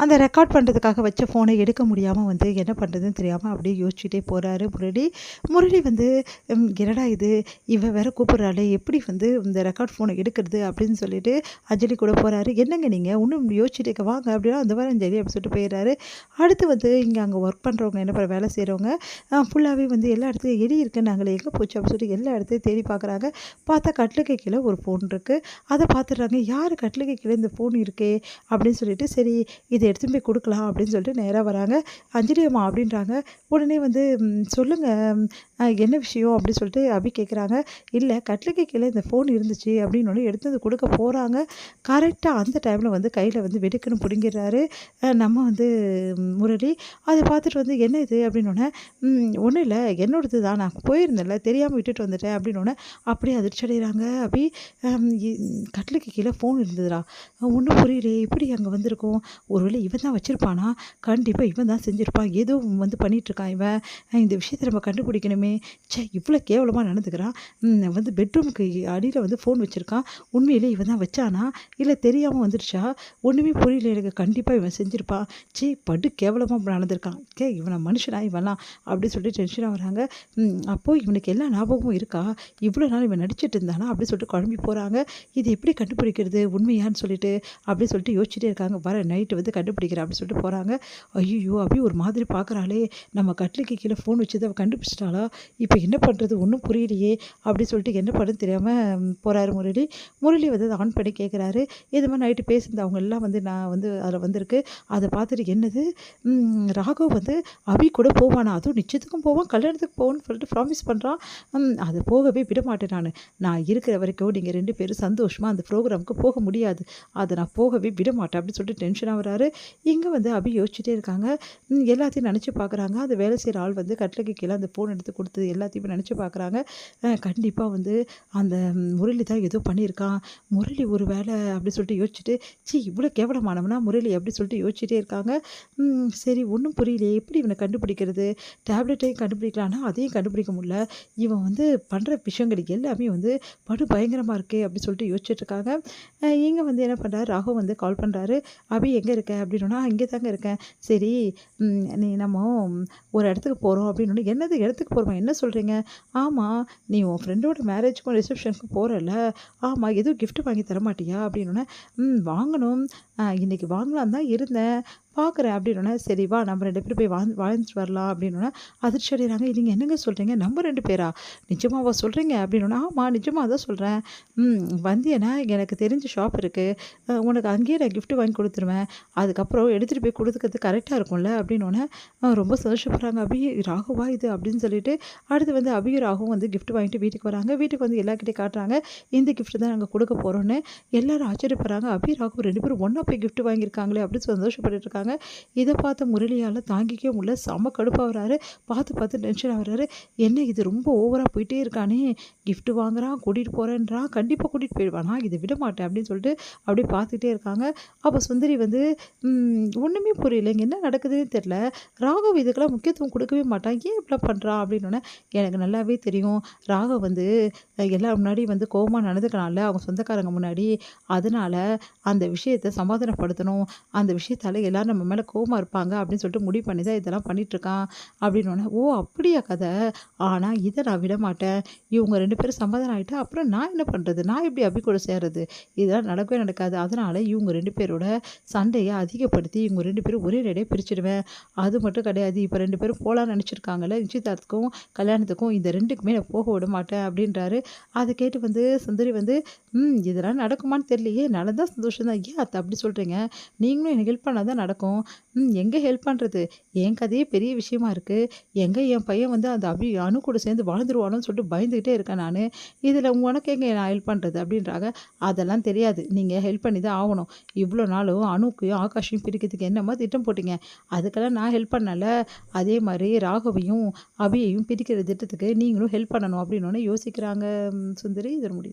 அந்த ரெக்கார்ட் பண்ணுறதுக்காக வச்ச ஃபோனை எடுக்க முடியாமல் வந்து என்ன பண்ணுறதுன்னு தெரியாமல் அப்படியே யோசிச்சுட்டே போகிறாரு முரளி. முரளி வந்து என்னடா இது, இவ வேற கூப்பிட்றாளே, எப்படி வந்து இந்த ரெக்கார்ட் ஃபோனை எடுக்கிறது அப்படின்னு சொல்லிட்டு அஞ்சலி கூட போகிறாரு. என்னங்க நீங்கள் இன்னும் யோசிச்சுட்டே இருக்க, வாங்க அப்படின்னா அந்த மாதிரி அஞ்சலி அப்படி சொல்லிட்டு போயிடுறாரு. அடுத்து வந்து அங்கே ஒர்க் பண்ணுறவங்க என்ன பண்ண வேலை செய்கிறவங்க ஃபுல்லாகவே வந்து எல்லா இடத்துலையும் எலி இருக்குன்னு நாங்களே எங்கே போச்சு அப்படின்னு சொல்லிட்டு எல்லா இடத்தையும் தேடி பார்க்குறாங்க. பார்த்தா கட்டிலுக்கு கீழே ஒரு ஃபோன் இருக்குது. அதை பார்த்துடுறாங்க. யார் கட்டிலுக்கு கீழே இந்த ஃபோன் இருக்கே அப்படின்னு சொல்லிட்டு, சரி இதை எடுத்துன்னு போய் கொடுக்கலாம் அப்படின்னு சொல்லிட்டு நேராக வராங்க. அஞ்சலி அம்மா அப்படின்றாங்க. உடனே வந்து சொல்லுங்கள் என்ன விஷயம் அப்படின்னு சொல்லிட்டு அபி கேட்குறாங்க. இல்லை கட்டிலுக்கு கீழே இந்த ஃபோன் இருந்துச்சு அப்படின்னு ஒன்று எடுத்து வந்து கொடுக்க போகிறாங்க. கரெக்டாக அந்த டைமில் வந்து கையில் வந்து வெடுக்குன்னு பிடுங்கிடுறாரு நம்ம வந்து முரளி. அதை பார்த்துட்டு வந்து என்ன இது அப்படின்னோடனே, ஒன்றும் இல்லை என்னோடது தான், நான் போயிருந்தேன்ல தெரியாமல் விட்டுட்டு வந்துட்டேன் அப்படின்னோடனே அப்படியே அதிர்ச்சி அடைகிறாங்க அபி. கட்டிலுக்கு கீழே ஃபோன் இருந்ததுடா, ஒன்றும் புரியலையே, எப்படி அங்கே வந்திருக்கோம், ஒருவேளை இவன் தான் வச்சுருப்பானா, கண்டிப்பாக இவன் தான் செஞ்சுருப்பான், ஏதோ வந்து பண்ணிகிட்ருக்கான் இவன், இந்த விஷயத்தை நம்ம கண்டுபிடிக்கணுமே, இவ்வளோ கேவலமாக நடந்துக்கிறான், வந்து பெட்ரூமுக்கு அடியில் வந்து ஃபோன் வச்சுருக்கான், உண்மையிலே இவன் தான் வச்சானா இல்லை தெரியாமல் வந்துடுச்சா, ஒன்றுமே புரியல எனக்கு, கண்டிப்பாக இவன் செஞ்சுருப்பான், படு கேவலமாக நடந்திருக்கான், இவனை மனுஷனா இவன்லாம் அப்படின்னு சொல்லிட்டு டென்ஷனாக வராங்க. அப்போது இவனுக்கு எல்லா ஞாபகமும் இருக்கா, இவ்வளோ நாள் இவன் நடிச்சிட்டு இருந்தானா அப்படின்னு சொல்லிட்டு குழம்பி போகிறாங்க. இது எப்படி கண்டுபிடிக்கிறது உண்மையான்னு சொல்லிட்டு அப்படின்னு சொல்லிட்டு யோசிச்சுட்டே இருக்காங்க. வர நைட்டு வந்து கண்டுபிடிக்கிறேன் அப்படின்னு சொல்லிட்டு போகிறாங்க. ஐயோ அப்படி ஒரு மாதிரி பார்க்குறாளே, நம்ம கட்டிலுக்கு கீழே ஃபோன் வச்சதை அவள் கண்டுபிடிச்சிட்டாளா, இப்போ என்ன பண்ணுறது ஒன்றும் புரியலையே அப்படின்னு சொல்லிட்டு என்ன பண்ணுறது தெரியாமல் போகிறாரு முரளி. முரளி வந்து அதை ஆன் பண்ணி கேட்குறாரு. இது மாதிரி நைட்டு பேசுனது அவங்க எல்லாம் வந்து நான் வந்து அதில் வந்திருக்கு. அதை பார்த்துட்டு என்னது, ராகவ் வந்து அபி கூட போவானா, அதுவும் நிச்சயத்துக்கும் போவான், கல்யாணத்துக்கு போவான்னு சொல்லிட்டு ப்ராமிஸ் பண்ணுறான், அதை போகவே விட மாட்டேன் நான் இருக்கிற வரைக்கும் நீங்கள் 2 பேரும் சந்தோஷமாக அந்த ப்ரோக்ராமுக்கு போக முடியாது, அதை நான் போகவே விட மாட்டேன் அப்படின்னு சொல்லிட்டு டென்ஷனாக வராரு. இங்கே வந்து அபி யோசிச்சுட்டே இருக்காங்க. எல்லாத்தையும் நினச்சி பார்க்குறாங்க. அந்த வேலை செய்கிற ஆள் வந்து கட்டிலுக்கு கீழே அந்த ஃபோன் எடுத்து கொடுத்தது எல்லாத்தையுமே நினச்சி பார்க்குறாங்க. கண்டிப்பாக வந்து அந்த முரளி தான் ஏதோ பண்ணியிருக்கான், முரளி ஒரு வேலை அப்படின்னு சொல்லிட்டு யோசிச்சுட்டு, இவ்வளோ கேவலமானவனா முரளி அப்படி சொல்லிட்டு யோசிச்சுட்டே இருக்காங்க. சரி ஒன்றும் புரியலையே, எப்படி இவனை கண்டுபிடிக்கிறது, டேப்லெட்டையும் கண்டுபிடிக்கலான்னா அதையும் கண்டுபிடிக்க முடியல, இவன் வந்து பண்ணுற விஷயங்கள் எல்லாமே வந்து படு பயங்கரமாக இருக்கே அப்படின்னு சொல்லிட்டு யோசிச்சுட்டு இருக்காங்க. இங்கே வந்து என்ன பண்ணுறாரு, ராகவ் வந்து கால் பண்ணுறாரு. அபி எங்கே இருக்க அப்படின்னா, இங்கே தாங்க இருக்கேன், சரி நம்ம ஒரு இடத்துக்கு போகிறோம் அப்படின்னு. என்னது இடத்துக்கு போகிறோமா, என்ன சொல்கிறீங்க, ஆமாம் நீ உன் ஃப்ரெண்டோட மேரேஜுக்கும் ரிசப்ஷனுக்கும் போகிறல்ல, ஆமாம் எதுவும் கிஃப்ட் வாங்கி தரமாட்டியா அப்படின்னோடனே, வாங்கணும், இன்றைக்கி வாங்கலாம் தான் இருந்தேன், பார்க்குறேன் அப்படின்னோடனே, சரி வா நம்ம 2 பேரும் போய் வாழ்ந்துட்டு வரலாம் அப்படின்னோடனே அதிர்ச்சி அடைகிறாங்க. நீங்கள் என்னங்க சொல்கிறீங்க, நம்ம 2 பேரா, நிஜமாவா சொல்கிறீங்க அப்படின்னோடனே, ஆமாம் நிஜமாக தான் சொல்கிறேன், வந்தியனா எனக்கு தெரிஞ்ச ஷாப் இருக்குது, உனக்கு அங்கேயே நான் கிஃப்ட் வாங்கி கொடுத்துருவேன், அதுக்கப்புறம் எடுத்துகிட்டு போய் கொடுத்துக்கிறது கரெக்டாக இருக்கும்ல அப்படின்னோடனே ரொம்ப சந்தோஷப்படுறாங்க. அபி ராகுவா இது அப்படின்னு சொல்லிட்டு அடுத்து வந்து அபியும் ராகவும் வந்து கிஃப்ட் வாங்கிட்டு வீட்டுக்கு வராங்க. வீட்டுக்கு வந்து எல்லாருக்கிட்டையும் காட்டுறாங்க, இந்த கிஃப்ட் தான் நாங்கள் கொடுக்க போகிறோன்னு. எல்லாரும் ஆச்சரியப்படுறாங்க, அபி ராகு 2 பேரும் ஒன்றா போய் கிஃப்ட் வாங்கியிருக்காங்களே அப்படின்னு சந்தோஷப்பட்டுட்டு இருக்காங்க. இதை பார்த்து முரளியால் தாங்கிக்கவே முடியல, செம கடுப்பாகிறாரு, பார்த்து டென்ஷன் ஆகிறாரு. என்ன இது ரொம்ப ஓவராக போயிட்டே இருக்கானே, கிஃப்ட் வாங்குறான், கூட்டிகிட்டு போகிறேன்றான், கண்டிப்பாக கூட்டிகிட்டு போயிடுவானா, இதை விட மாட்டேன் அப்படின்னு சொல்லிட்டு அப்படியே பார்த்துட்டே இருக்காங்க. அப்போ சுந்தரி வந்து ஒன்றுமே புரியல, இங்கே என்ன நடக்குதுன்னு தெரில, ராகவ் இதுக்கெல்லாம் முக்கியத்துவம் கொடுக்கவே மாட்டான், ஏன் இப்படிலாம் பண்ணுறான் அப்படின்னோடனே, எனக்கு நல்லாவே தெரியும் ராகவ் வந்து எல்லாம் முன்னாடி வந்து கோவமாக நடந்துக்கனால அவங்க சொந்தக்காரங்க முன்னாடி, அதனால் அந்த விஷயத்தை சமாதானப்படுத்தணும், அந்த விஷயத்தால் எல்லோரும் நம்ம மேலே கோவமாக இருப்பாங்க அப்படின்னு சொல்லிட்டு முடிவு பண்ணி தான் இதெல்லாம் பண்ணிகிட்ருக்கான் அப்படின்னோடனே, ஓ அப்படியா கதை, ஆனால் இதை நான் விட மாட்டேன், இவங்க 2 பேரும் சமாதானம் ஆகிட்டா அப்புறம் நான் என்ன பண்ணுறது, நான் எப்படி அபி கூட சேர்றது, இதெல்லாம் நடக்கவே நடக்காது, அதனால் இவங்க 2 பேரோட சண்டையை அதிகப்படுத்தி இவங்க 2 பேரும் ஒரே நடையாக பிரிச்சுடுவேன், அது மட்டும் கிடையாது, இப்போ 2 பேரும் போகலான்னு நினச்சிருக்காங்கல்ல நிச்சயதார்த்தத்துக்கும் கல்யாணத்துக்கும், இந்த 2க்குமே நான் போக விட மாட்டேன் அப்படின்றாரு. அதை கேட்டு வந்து சுந்தரி வந்து இதெல்லாம் நடக்குமான்னு தெரியலையே, நடந்தால் சந்தோஷம் தான், ஏன் அத்தை அப்படி சொல்கிறீங்க, நீங்களும் எனக்கு ஹெல்ப் பண்ணால் தான் நடக்கும், எங்கே ஹெல்ப் பண்ணுறது, என் கதையே பெரிய விஷயமா இருக்குது, எங்கே என் பையன் வந்து அந்த அணு கூட சேர்ந்து வாழ்ந்துருவானோன்னு சொல்லிட்டு பயந்துக்கிட்டே இருக்கேன் நான், இதில் உனக்கு எங்கே நான் ஹெல்ப் பண்ணுறது அப்படின்றாங்க. அதெல்லாம் தெரியாது, நீங்கள் ஹெல்ப் பண்ணி தான் ஆகணும், இவ்வளோ நாளும் அணுக்கையும் ஆகாஷையும் பிரிக்கிறதுக்கு என்னம்மா திட்டம் போட்டிங்க, அதுக்கெல்லாம் நான் ஹெல்ப் பண்ணல, அதே மாதிரி ராகவையும் அபியையும் பிரிக்கிற திட்டத்துக்கு நீங்களும் ஹெல்ப் பண்ணணும் அப்படின்னு யோசிக்கிறாங்க சுந்தரி. இது முடியும்.